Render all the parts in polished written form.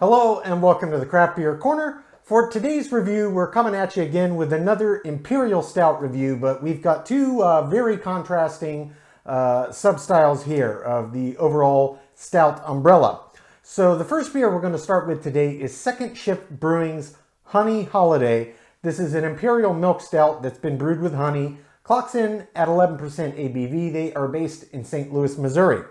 Hello and welcome to the Craft Beer Corner. For today's review, we're coming at you again with another Imperial Stout review, but we've got two very contrasting sub-styles here of the overall stout umbrella. So the first beer we're going to start with today is Second Shift Brewing's Honey Holiday. This is an Imperial Milk Stout that's been brewed with honey, clocks in at 11% ABV. They are based in St. Louis, Missouri.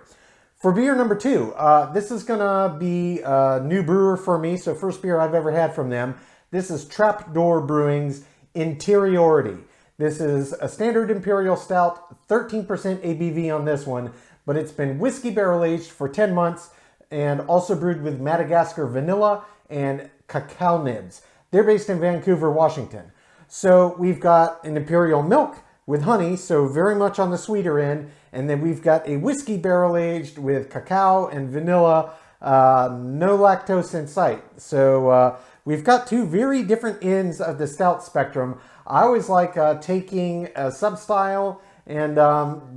For beer number two, this is gonna be a new brewer for me, so first beer I've ever had from them. This is Door Brewing's Interiority. This is a standard Imperial Stout, 13% ABV on this one, but it's been whiskey barrel aged for 10 months and also brewed with Madagascar vanilla and cacao nibs. They're based in Vancouver, Washington. So we've got an Imperial milk with honey, so very much on the sweeter end. And then we've got a whiskey barrel aged with cacao and vanilla, no lactose in sight. So we've got two very different ends of the stout spectrum. I always like taking a sub-style and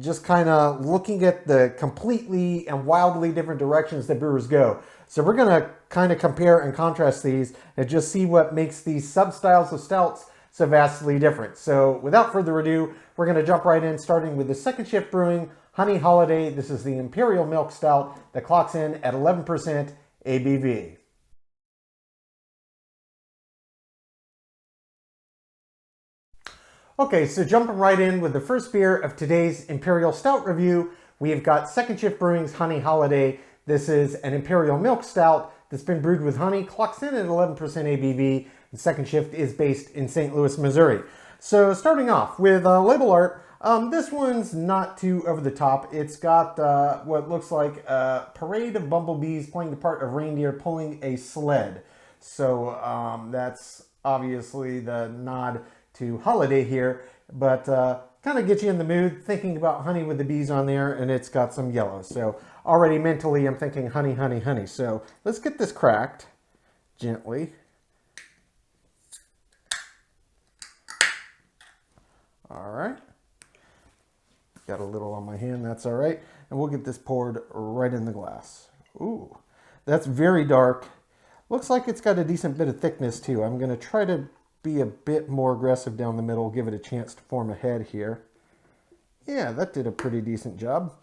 just kind of looking at the completely and wildly different directions that brewers go. So we're going to kind of compare and contrast these and just see what makes these sub-styles of stouts so vastly different. So without further ado, we're going to jump right in, starting with the Second Shift Brewing Honey Holiday. This is the Imperial Milk Stout that clocks in at 11% ABV. Okay, so jumping right in with the first beer of today's Imperial Stout review, we have got Second Shift Brewing's Honey Holiday. This is an Imperial Milk Stout that's been brewed with honey, clocks in at 11% ABV. The Second Shift is based in St. Louis, Missouri. So starting off with label art, this one's not too over the top. It's got what looks like a parade of bumblebees playing the part of reindeer pulling a sled. So that's obviously the nod to holiday here, but kind of gets you in the mood thinking about honey with the bees on there, and it's got some yellow. So already mentally I'm thinking honey, honey, honey. So let's get this cracked gently. All right, got a little on my hand, that's all right. And we'll get this poured right in the glass. Ooh, that's very dark. Looks like it's got a decent bit of thickness too. I'm gonna try to be a bit more aggressive down the middle, give it a chance to form a head here. Yeah, that did a pretty decent job.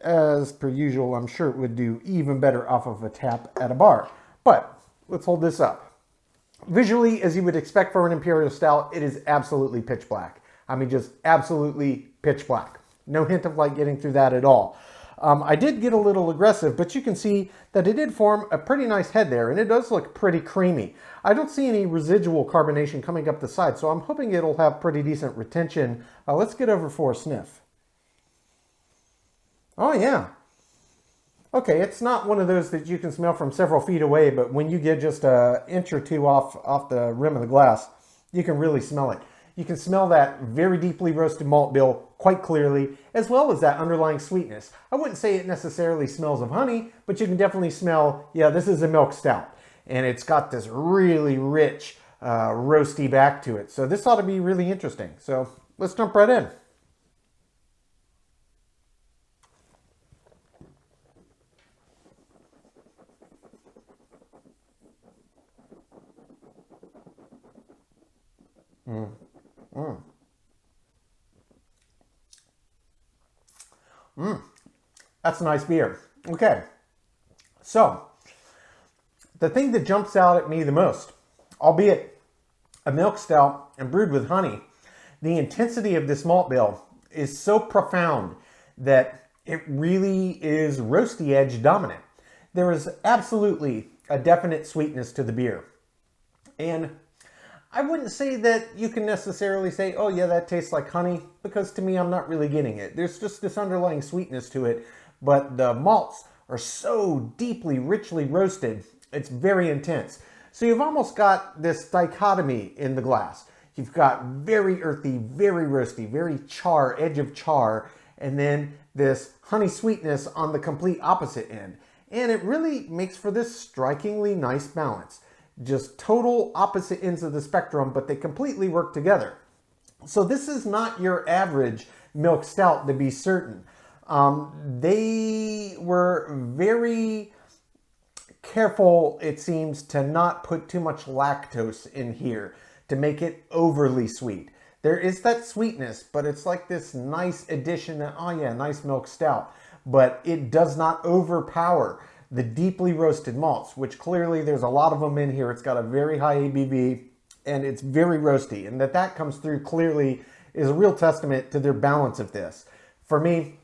As per usual, I'm sure it would do even better off of a tap at a bar. But let's hold this up. Visually, as you would expect for an Imperial Stout, it is absolutely pitch black. I mean, just absolutely pitch black. No hint of light getting through that at all. I did get a little aggressive, but you can see that it did form a pretty nice head there, and it does look pretty creamy. I don't see any residual carbonation coming up the side, so I'm hoping it'll have pretty decent retention. Let's get over for a sniff. Oh, yeah. Okay, it's not one of those that you can smell from several feet away, but when you get just an inch or two off the rim of the glass, you can really smell it. You can smell that very deeply roasted malt bill quite clearly, as well as that underlying sweetness. I wouldn't say it necessarily smells of honey, but you can definitely smell, yeah, this is a milk stout. And it's got this really rich, roasty back to it. So this ought to be really interesting. So let's jump right in. That's a nice beer. Okay, so the thing that jumps out at me the most, albeit a milk stout and brewed with honey, the intensity of this malt bill is so profound that it really is roasty edge dominant. There is absolutely a definite sweetness to the beer. And I wouldn't say that you can necessarily say, oh yeah, that tastes like honey, because to me, I'm not really getting it. There's just this underlying sweetness to it, but the malts are so deeply, richly roasted, it's very intense. So you've almost got this dichotomy in the glass. You've got very earthy, very roasty, very char, edge of char, and then this honey sweetness on the complete opposite end. And it really makes for this strikingly nice balance. Just total opposite ends of the spectrum, but they completely work together. So this is not your average milk stout, to be certain. They were very careful, it seems, to not put too much lactose in here to make it overly sweet. There is that sweetness, but it's like this nice addition that, oh yeah, nice milk stout. But it does not overpower the deeply roasted malts, which clearly there's a lot of them in here. It's got a very high ABV and it's very roasty. And that comes through clearly is a real testament to their balance of this. For me,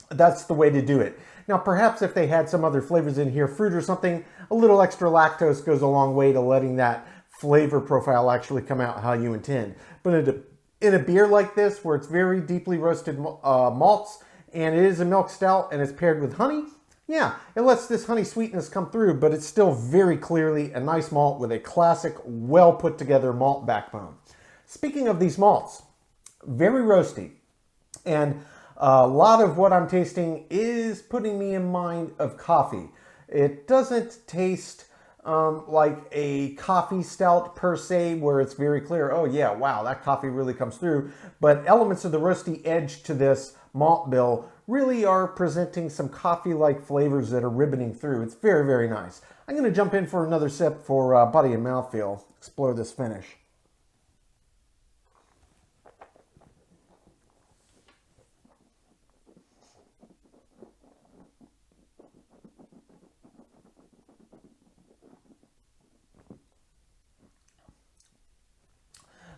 that's the way to do it. Now, perhaps if they had some other flavors in here, fruit or something, a little extra lactose goes a long way to letting that flavor profile actually come out how you intend. But in a beer like this, where it's very deeply roasted malts, and it is a milk stout and it's paired with honey, yeah, it lets this honey sweetness come through, but it's still very clearly a nice malt with a classic, well put together malt backbone. Speaking of these malts, very roasty, and a lot of what I'm tasting is putting me in mind of coffee. It doesn't taste like a coffee stout per se, where it's very clear, oh yeah, wow, that coffee really comes through. But elements of the roasty edge to this malt bill really are presenting some coffee-like flavors that are ribboning through. It's very, very nice. I'm going to jump in for another sip for body and mouthfeel, explore this finish.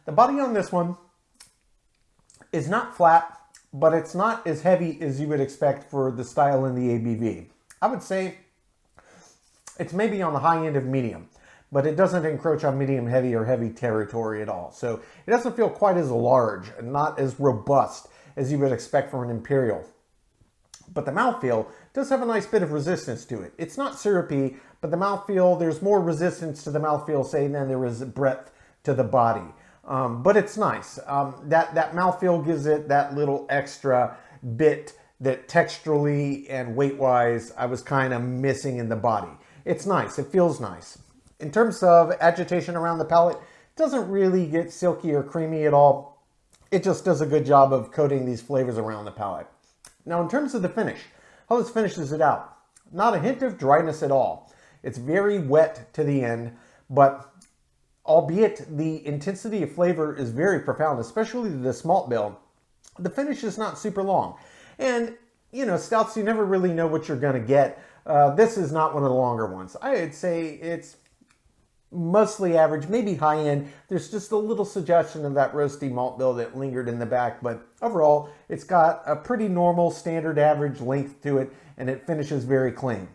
The body on this one is not flat, but it's not as heavy as you would expect for the style and the ABV. I would say it's maybe on the high end of medium, but it doesn't encroach on medium heavy or heavy territory at all. So it doesn't feel quite as large and not as robust as you would expect from an Imperial. But the mouthfeel does have a nice bit of resistance to it. It's not syrupy, but the mouthfeel, there's more resistance to the mouthfeel, say, than there is breadth to the body. But it's nice. That mouthfeel gives it that little extra bit that texturally and weight-wise I was kind of missing in the body. It's nice. It feels nice. In terms of agitation around the palate, it doesn't really get silky or creamy at all. It just does a good job of coating these flavors around the palate. Now, in terms of the finish, how this finishes it out, not a hint of dryness at all. It's very wet to the end, but albeit the intensity of flavor is very profound, especially this malt bill, the finish is not super long. And, you know, stouts, you never really know what you're going to get. This is not one of the longer ones. I'd say it's mostly average, maybe high end. There's just a little suggestion of that roasty malt bill that lingered in the back, but overall, it's got a pretty normal, standard average length to it, and it finishes very clean.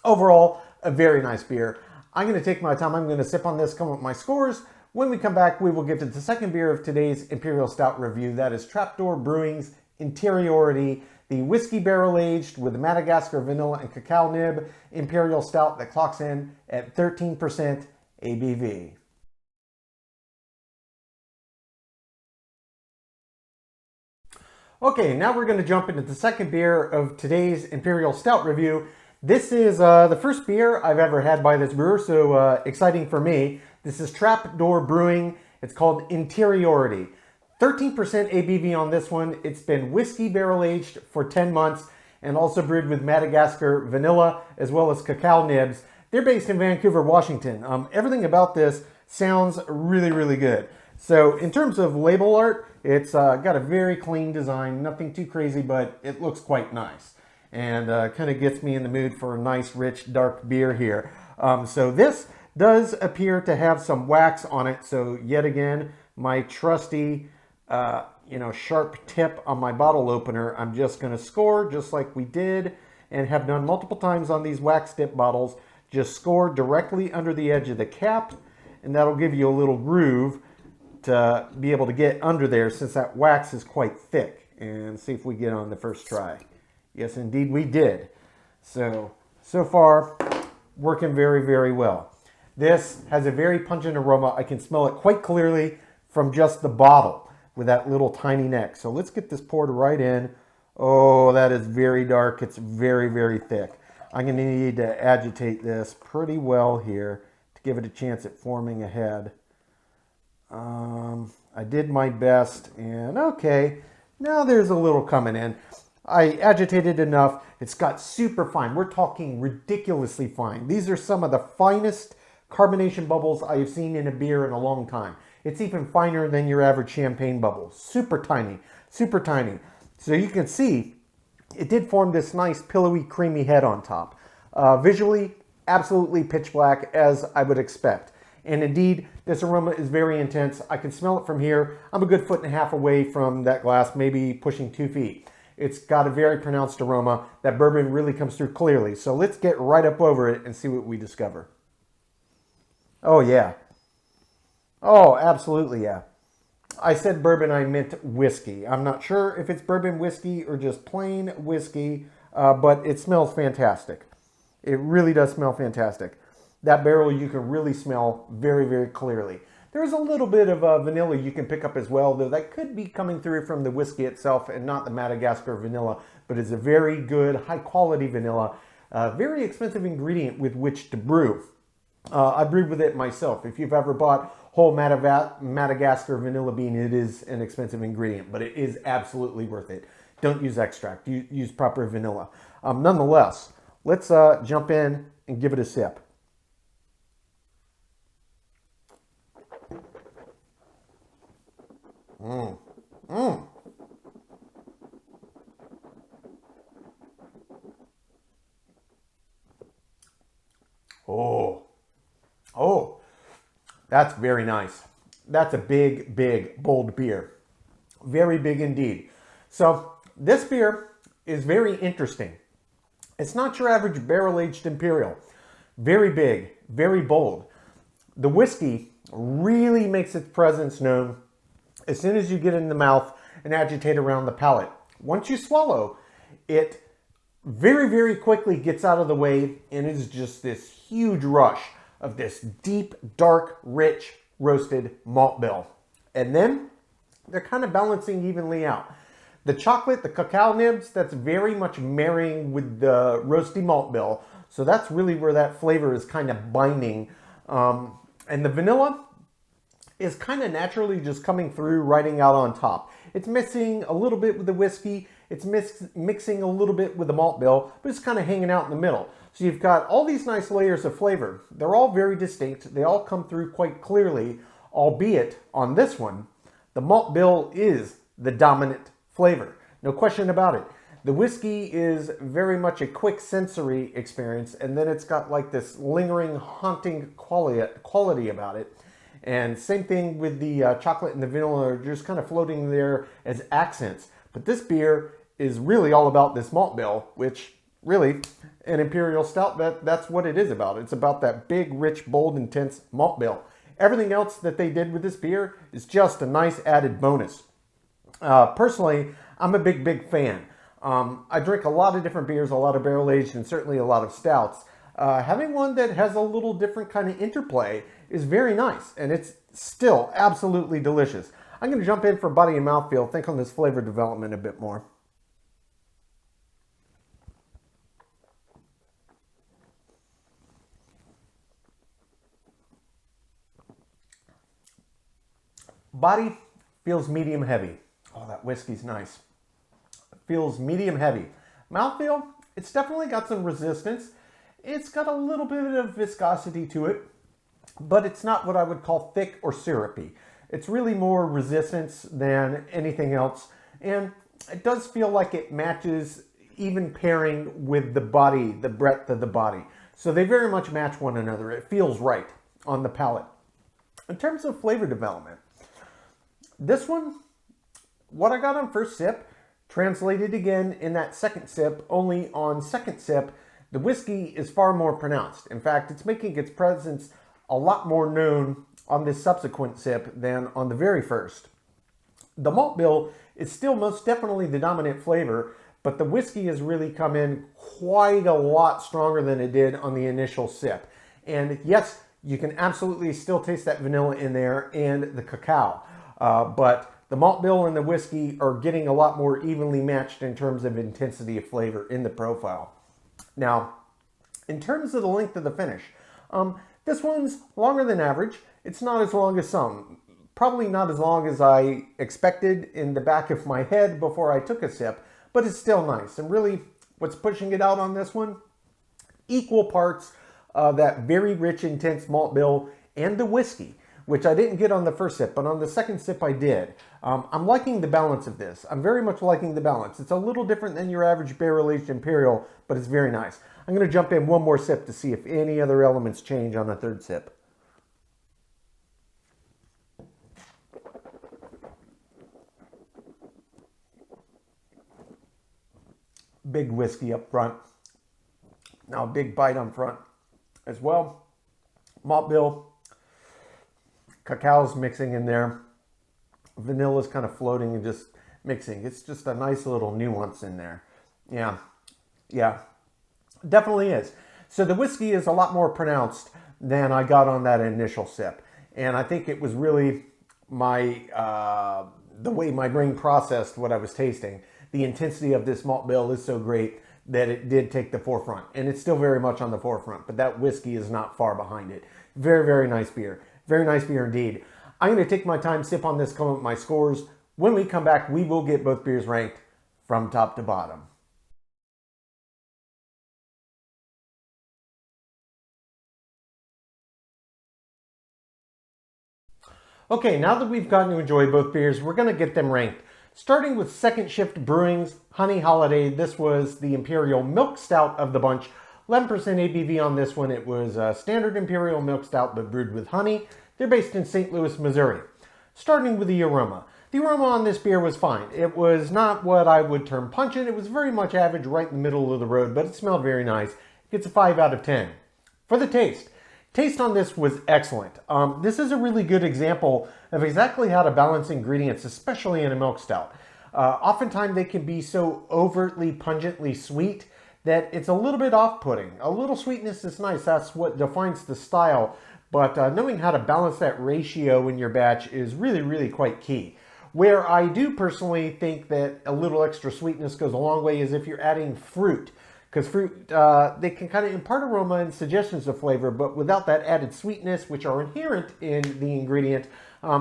Overall, a very nice beer. I'm going to take my time. I'm going to sip on this, come up with my scores. When we come back, we will get to the second beer of today's Imperial Stout review. That is Door Brewing's Interiority, the whiskey barrel aged with Madagascar vanilla and cacao nib Imperial Stout that clocks in at 13% ABV. Okay, now we're going to jump into the second beer of today's Imperial Stout review. This is the first beer I've ever had by this brewer, so exciting for me. This is Door Brewing. It's called Interiority. 13% ABV on this one. It's been whiskey barrel aged for 10 months and also brewed with Madagascar vanilla as well as cacao nibs. They're based in Vancouver, Washington. Everything about this sounds really, really good. So in terms of label art, it's got a very clean design, nothing too crazy, but it looks quite nice. And kind of gets me in the mood for a nice, rich, dark beer here. So this does appear to have some wax on it. So yet again, my trusty, sharp tip on my bottle opener, I'm just going to score just like we did and have done multiple times on these wax dip bottles. Just score directly under the edge of the cap, and that'll give you a little groove to be able to get under there since that wax is quite thick. And see if we get on the first try. Yes, indeed we did. So far, working very, very well. This has a very pungent aroma. I can smell it quite clearly from just the bottle with that little tiny neck. So let's get this poured right in. Oh, that is very dark. It's very, very thick. I'm going to need to agitate this pretty well here to give it a chance at forming a head. I did my best, and okay, now there's a little coming in. I agitated enough. It's got super fine. We're talking ridiculously fine. These are some of the finest carbonation bubbles I have seen in a beer in a long time. It's even finer than your average champagne bubble. Super tiny, super tiny. So you can see it did form this nice pillowy, creamy head on top. Visually, absolutely pitch black, as I would expect. And indeed, this aroma is very intense. I can smell it from here. I'm a good 1.5 feet away from that glass, maybe pushing 2 feet. It's got a very pronounced aroma. That bourbon really comes through clearly. So let's get right up over it and see what we discover. Oh, yeah. Oh, absolutely, yeah. I said bourbon, I meant whiskey. I'm not sure if it's bourbon whiskey or just plain whiskey, but it smells fantastic. It really does smell fantastic. That barrel you can really smell very, very clearly. There's a little bit of vanilla you can pick up as well, though that could be coming through from the whiskey itself and not the Madagascar vanilla, but it's a very good, high-quality vanilla, very expensive ingredient with which to brew. I brewed with it myself. If you've ever bought whole Madagascar vanilla bean, it is an expensive ingredient, but it is absolutely worth it. Don't use extract. Use proper vanilla. Nonetheless, let's jump in and give it a sip. Oh, that's very nice. That's a big, big, bold beer. Very big indeed. So this beer is very interesting. It's not your average barrel-aged Imperial. Very big, very bold. The whiskey really makes its presence known as soon as you get it in the mouth and agitate around the palate. Once you swallow, it very, very quickly gets out of the way and it is just this huge rush of this deep, dark, rich, roasted malt bill. And then they're kind of balancing evenly out. The chocolate, the cacao nibs, that's very much marrying with the roasty malt bill. So that's really where that flavor is kind of binding. And the vanilla is kind of naturally just coming through, riding out on top. It's mixing a little bit with the whiskey. It's mixing a little bit with the malt bill, but it's kind of hanging out in the middle. So you've got all these nice layers of flavor. They're all very distinct. They all come through quite clearly, albeit on this one, the malt bill is the dominant flavor. No question about it. The whiskey is very much a quick sensory experience, and then it's got like this lingering, haunting quality about it. And same thing with the chocolate and the vanilla are just kind of floating there as accents. But this beer is really all about this malt bill, which really, an Imperial Stout, that's what it is about. It's about that big, rich, bold, intense malt bill. Everything else that they did with this beer is just a nice added bonus. Personally, I'm a big, big fan. I drink a lot of different beers, a lot of barrel-aged, and certainly a lot of stouts. Having one that has a little different kind of interplay is very nice, and it's still absolutely delicious. I'm going to jump in for body and mouthfeel, think on this flavor development a bit more. Body feels medium heavy. Oh, that whiskey's nice. Feels medium heavy. Mouthfeel, it's definitely got some resistance. It's got a little bit of viscosity to it, but it's not what I would call thick or syrupy. It's really more resistance than anything else, and it does feel like it matches even pairing with the body, the breadth of the body. So they very much match one another. It feels right on the palate. In terms of flavor development, this one, what I got on first sip, translated again in that second sip, only on second sip, the whiskey is far more pronounced. In fact, it's making its presence a lot more known on this subsequent sip than on the very first. The malt bill is still most definitely the dominant flavor, but the whiskey has really come in quite a lot stronger than it did on the initial sip. And yes, you can absolutely still taste that vanilla in there and the cacao. But the malt bill and the whiskey are getting a lot more evenly matched in terms of intensity of flavor in the profile. Now, in terms of the length of the finish, this one's longer than average. It's not as long as some. Probably not as long as I expected in the back of my head before I took a sip, but it's still nice. And really, what's pushing it out on this one? Equal parts of that very rich, intense malt bill and the whiskey, which I didn't get on the first sip, but on the second sip I did. I'm liking the balance of this. I'm very much liking the balance. It's a little different than your average barrel-aged Imperial, but it's very nice. I'm going to jump in one more sip to see if any other elements change on the third sip. Big whiskey up front. Now a big bite on front as well. Malt bill. Cacao's mixing in there. Vanilla's kind of floating and just mixing. It's just a nice little nuance in there. Yeah, definitely is. So the whiskey is a lot more pronounced than I got on that initial sip. And I think it was really my the way my brain processed what I was tasting. The intensity of this malt bill is so great that it did take the forefront. And it's still very much on the forefront, but that whiskey is not far behind it. Very, very nice beer. Very nice beer indeed. I'm going to take my time, sip on this, come up with my scores. When we come back, we will get both beers ranked from top to bottom. Okay, now that we've gotten to enjoy both beers, we're going to get them ranked. Starting with Second Shift Brewing's Honey Holiday, this was the Imperial Milk Stout of the bunch. 11% ABV on this one. It was a standard Imperial Milk Stout, but brewed with honey. They're based in St. Louis, Missouri. Starting with the aroma. The aroma on this beer was fine. It was not what I would term pungent. It was very much average, right in the middle of the road, but it smelled very nice. It gets a 5 out of 10. For the taste. Taste on this was excellent. This is a really good example of exactly how to balance ingredients, especially in a milk stout. Oftentimes they can be so overtly pungently sweet that it's a little bit off-putting. A little sweetness is nice. That's what defines the style. But knowing how to balance that ratio in your batch is really, really quite key. Where I do personally think that a little extra sweetness goes a long way is if you're adding fruit. Because fruit, they can kind of impart aroma and suggestions of flavor, but without that added sweetness, which are inherent in the ingredient,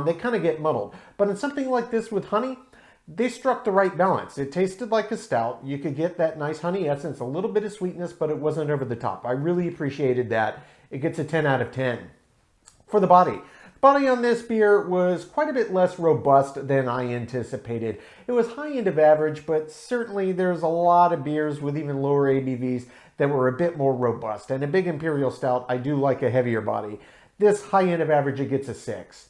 they kind of get muddled. But in something like this with honey, they struck the right balance. It tasted like a stout. You could get that nice honey essence, a little bit of sweetness, but it wasn't over the top. I really appreciated that. It gets a 10 out of 10. For the body. Body on this beer was quite a bit less robust than I anticipated. It was high end of average, but certainly there's a lot of beers with even lower ABVs that were a bit more robust. And a big Imperial Stout, I do like a heavier body. This high end of average, it gets a 6.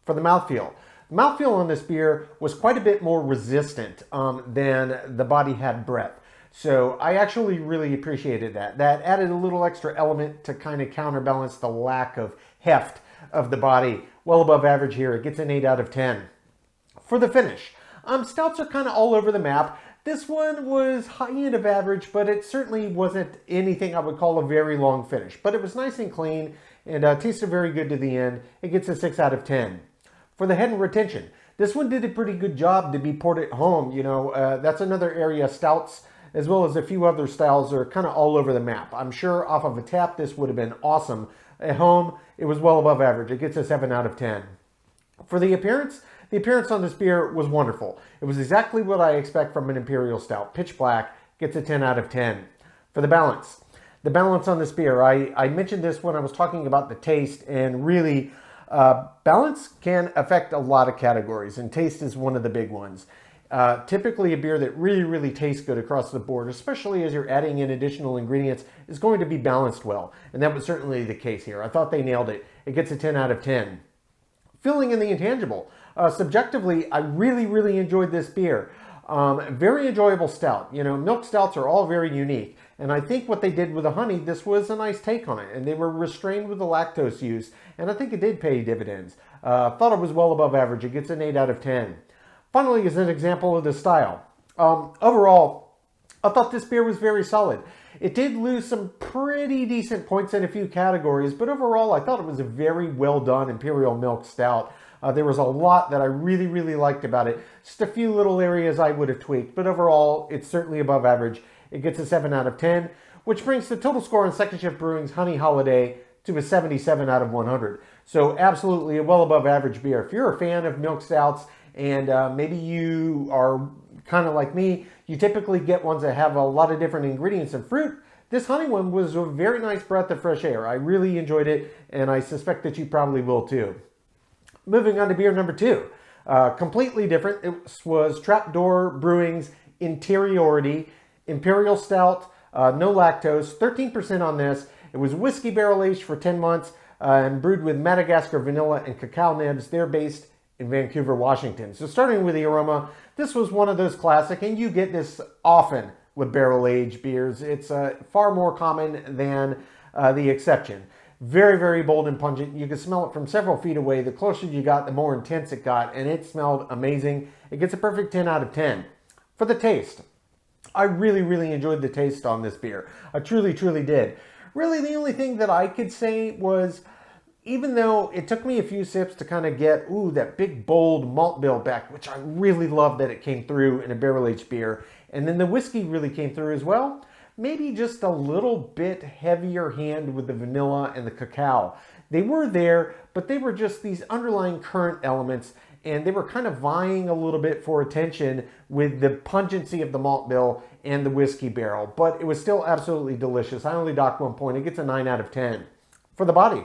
For the mouthfeel. The mouthfeel on this beer was quite a bit more resistant than the body had breadth. So I actually really appreciated that. That added a little extra element to kind of counterbalance the lack of heft of the body. Well above average here. It gets an 8 out of 10. For the finish, stouts are kind of all over the map. This one was high end of average, but it certainly wasn't anything I would call a very long finish. But it was nice and clean and tasted very good to the end. It gets a 6 out of 10. For the head and retention, this one did a pretty good job to be poured at home. You know, that's another area. Stouts, as well as a few other styles, are kind of all over the map. I'm sure off of a tap, this would have been awesome. At home, it was well above average. It gets a 7 out of 10. For the appearance on this beer was wonderful. It was exactly what I expect from an Imperial Stout. Pitch black, gets a 10 out of 10. For the balance on this beer, I mentioned this when I was talking about the taste, and really, balance can affect a lot of categories, and taste is one of the big ones. Typically a beer that really, really tastes good across the board, especially as you're adding in additional ingredients, is going to be balanced well. And that was certainly the case here. I thought they nailed it. It gets a 10 out of 10. Feeling in the intangible. Subjectively, I really, really enjoyed this beer. Very enjoyable stout. You know, milk stouts are all very unique. And I think what they did with the honey, this was a nice take on it. And they were restrained with the lactose use. And I think it did pay dividends. Thought it was well above average. It gets an 8 out of 10. Finally, is an example of the style. Overall, I thought this beer was very solid. It did lose some pretty decent points in a few categories, but overall, I thought it was a very well done Imperial Milk Stout. There was a lot that I really, really liked about it. Just a few little areas I would have tweaked, but overall, it's certainly above average. It gets a 7 out of 10, which brings the total score on Second Shift Brewing's Honey Holiday to a 77 out of 100. So absolutely a well above average beer. If you're a fan of milk stouts, and maybe you are kind of like me, You typically get ones that have a lot of different ingredients and fruit. This honey one was a very nice breath of fresh air. I really enjoyed it, and I suspect that you probably will too. Moving on to beer number 2. Completely different. It was Door Brewing's Interiority Imperial Stout, no lactose, 13% on this. It was whiskey barrel aged for 10 months and brewed with Madagascar vanilla and cacao nibs. They're based in Vancouver, Washington. So starting with the aroma, this was one of those classic, and you get this often with barrel-aged beers. It's far more common than the exception. Very, very bold and pungent. You could smell it from several feet away. The closer you got, the more intense it got, and it smelled amazing. It gets a perfect 10 out of 10. For the taste, I really, really enjoyed the taste on this beer. I truly, truly did. Really, the only thing that I could say was, even though it took me a few sips to kind of get, that big, bold malt bill back, which I really love that it came through in a barrel-aged beer, and then the whiskey really came through as well, maybe just a little bit heavier hand with the vanilla and the cacao. They were there, but they were just these underlying current elements, and they were kind of vying a little bit for attention with the pungency of the malt bill and the whiskey barrel, but it was still absolutely delicious. I only docked 1 point. It gets a 9 out of 10. For the body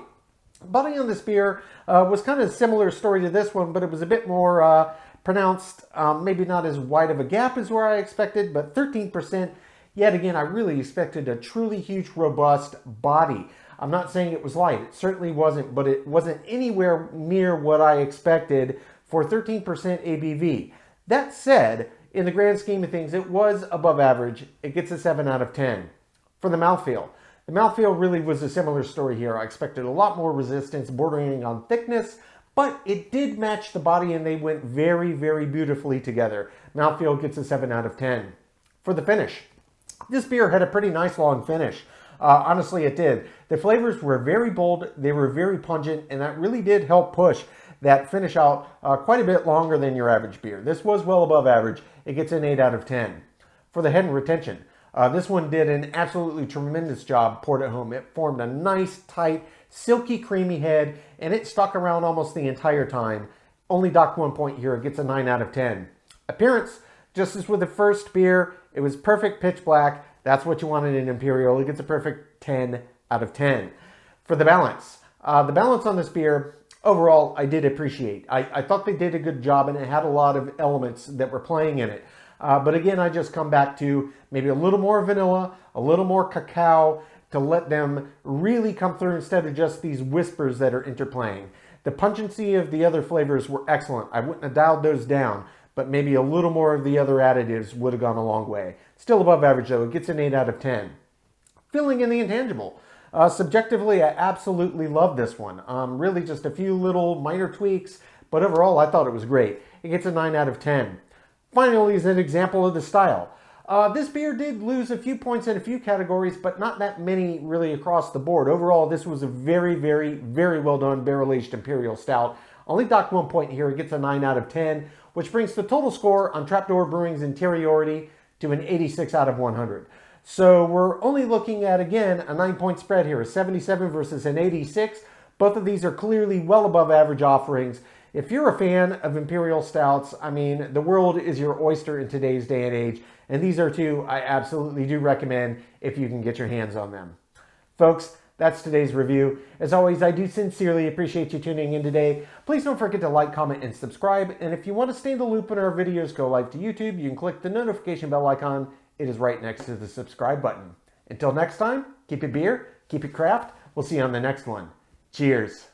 on this beer was kind of a similar story to this one, but it was a bit more pronounced, maybe not as wide of a gap as where I expected, but 13%. Yet again, I really expected a truly huge, robust body. I'm not saying it was light. It certainly wasn't, but it wasn't anywhere near what I expected for 13% ABV. That said, in the grand scheme of things, it was above average. It gets a 7 out of 10. For the mouthfeel, the mouthfeel really was a similar story here. I expected a lot more resistance, bordering on thickness, but it did match the body, and they went very, very beautifully together. Mouthfeel gets a 7 out of 10. For the finish, this beer had a pretty nice long finish. Honestly, it did. The flavors were very bold, they were very pungent, and that really did help push that finish out quite a bit longer than your average beer. This was well above average. It gets an 8 out of 10. For the head and retention, this one did an absolutely tremendous job poured at home. It formed a nice, tight, silky, creamy head, and it stuck around almost the entire time. Only docked 1 point here. It gets a 9 out of 10. Appearance, just as with the first beer, it was perfect pitch black. That's what you wanted in Imperial. It gets a perfect 10 out of 10. For the balance on this beer, overall, I did appreciate. I thought they did a good job, and it had a lot of elements that were playing in it. But again, I just come back to maybe a little more vanilla, a little more cacao to let them really come through instead of just these whispers that are interplaying. The pungency of the other flavors were excellent. I wouldn't have dialed those down, but maybe a little more of the other additives would have gone a long way. Still above average though. It gets an 8 out of 10. Filling in the intangible. Subjectively, I absolutely love this one. Really just a few little minor tweaks, but overall I thought it was great. It gets a 9 out of 10. Finally is an example of the style. This beer did lose a few points in a few categories, but not that many really across the board. Overall, this was a very, very, very well done barrel-aged Imperial Stout. Only docked 1 point here. It gets a 9 out of 10, which brings the total score on Door Brewing's Interiority to an 86 out of 100. So we're only looking at, again, a 9-point spread here, a 77 versus an 86. Both of these are clearly well above average offerings. If you're a fan of Imperial Stouts, I mean, the world is your oyster in today's day and age, and these are two I absolutely do recommend if you can get your hands on them. Folks, that's today's review. As always, I do sincerely appreciate you tuning in today. Please don't forget to like, comment, and subscribe. And if you want to stay in the loop when our videos go live to YouTube, you can click the notification bell icon. It is right next to the subscribe button. Until next time, keep it beer, keep it craft. We'll see you on the next one. Cheers.